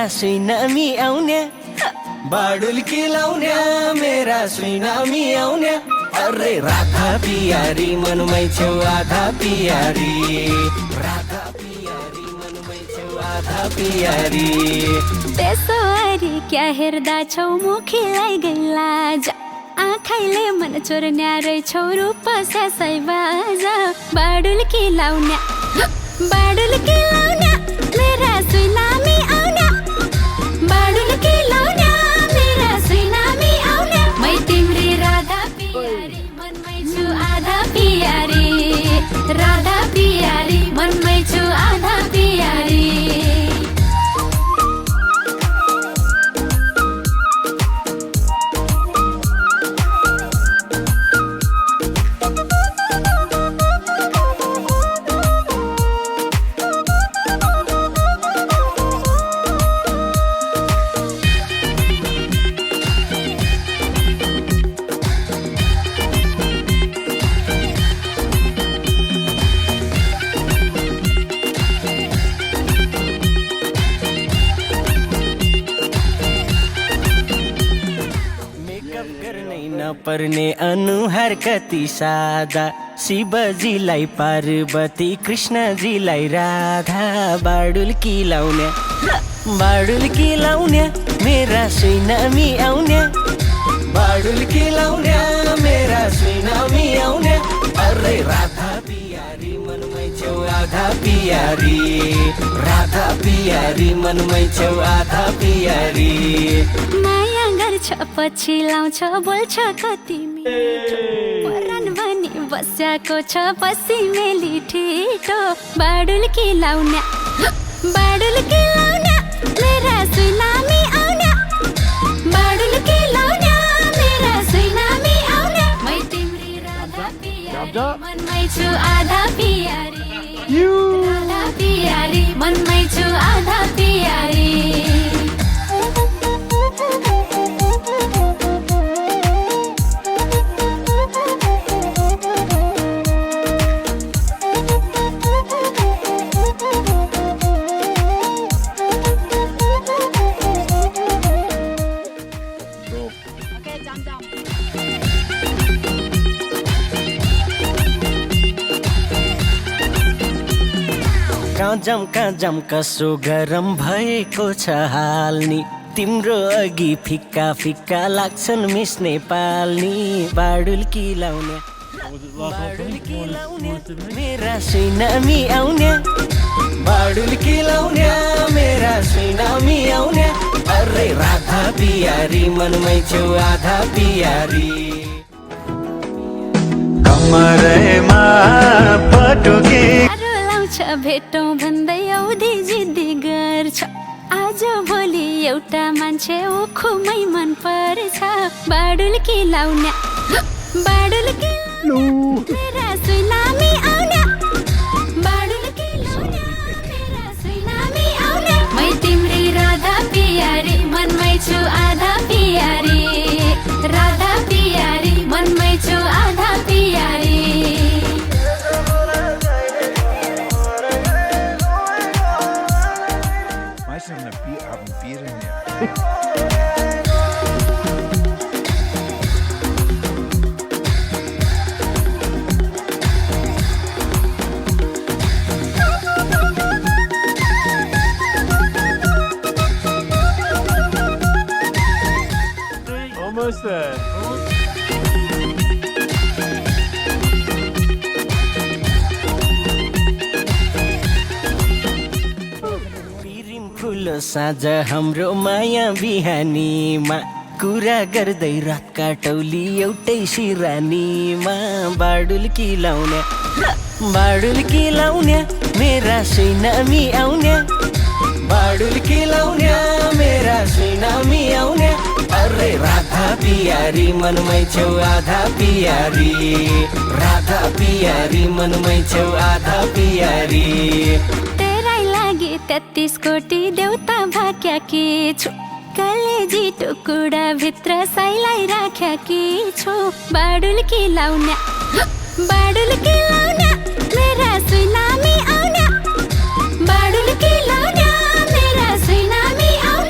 सुइनामी आउने बाडुल्की लाउने मेरा सुइनामी आउने अरे राधा पियारी मनमै छेउ आधा पियारी राधा पियारी मनमै छेउ आधा पियारी त्यसो अरे क्या हेर्दा छौ मुखीलाई गैला आँखाइले मन चोर्न्या रहेछौ रूप स्यासै बाजा बाडुल्की लाउने मेरा सुइनामी आउने बाडुल्की लाउने मेरा सुइनामी आउने मै तिम्री राधा पियारी मनमै छु आधा पियारी राधा पियारी मनमै छु आधा पियारी पर्ने अनुहार कति सादा शिवजीलाई पार्वती कृष्णजीलाई राधा बाडुल्की लाउने मेरा सुइनामी आउने बाडुल्की लाउने मेरा सुइनामी आउने अरे राधा पियारी मनमै छेउ आधा पियारी राधा पियारी मनमै छेउ आधा पियारी माया गर्छ पछि लाउँछ बोल्छ कति मिठो परान भनी बस्याको छ पछि मेली ठिटो बाडुल्की लाउने मेरा सुइनामी आउने बाडुल्की लाउने मेरा सुइनामी आउने मै तिम्री राधा पियारी मनमै छु आधा पियारी राधा पियारी मनमै छु आधा पियारी काजम कसो गरम भएको छ हाल नि तिम्रो अघि फिक्का फिक्का लाग्छन् मिस नेपालनी बाडुल्की लाउने मेरा सुइनामी आउने बाडुल्की लाउने मेरा सुइनामी आउने अरे राधा पियारी मनमै छेउ आधा पियारी कमरमा पटुकी भेटौँ भन्दै औधी जिद्दी गर्छ आज भोलि एउटा मान्छे उखुमै मन पर्छ बाडुल्की लाउने मेरा सुइनामी आउने बाडुल्की लाउने मेरा सुइनामी आउने मै तिम्री राधा पियारी मनमै छु आधा पियारी राधा पियारी मनमै छु आधा पियारी Almost there. ठुलो साँझ हाम्रो माया बिहानीमा कुरा गर्दै रात काटौली एउटै सिरानीमा बाडुल्की लाउने मेरा सुइनामी आउने बाडुल्की लाउने मेरा सुइनामी आउने अरे राधा पियारी मनमै छेउ आधा पियारी राधा पियारी मनमै छेउ आधा पियारी 33 कोटी देउता भाग्याकी छु कलेजी टुकुडा भित्र साइलाई राख्याकी छु बाडुल्की लाउने मेरा सुइनामी आउने बाडुल्की लाउने मेरा सुइनामी आउने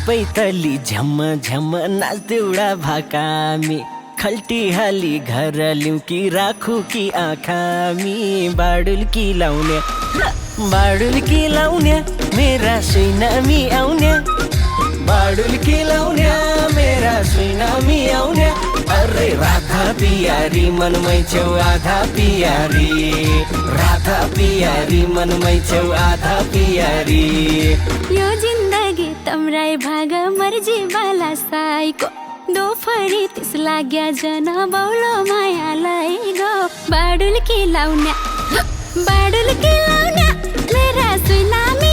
पैतली झम झम नाच देउडा भाकामी खल्टी हाली घर लिउ कि राखु कि आँखामी बाडुल कि लाउने मेरा सुइनामी आउने बाडुल कि लाउने मेरा सुइनामी आउने अरे राधा पियारी मनमै छेउ आधा पियारी राधा पियारी मनमै छेउ आधा पियारी यो जिन्दगी तम्राई भाग मर्जी बाला साईको दोफरी तिस लाग्या जन बौलो मायालाई गो बाडुल कि लाउने मेरा सुइनामी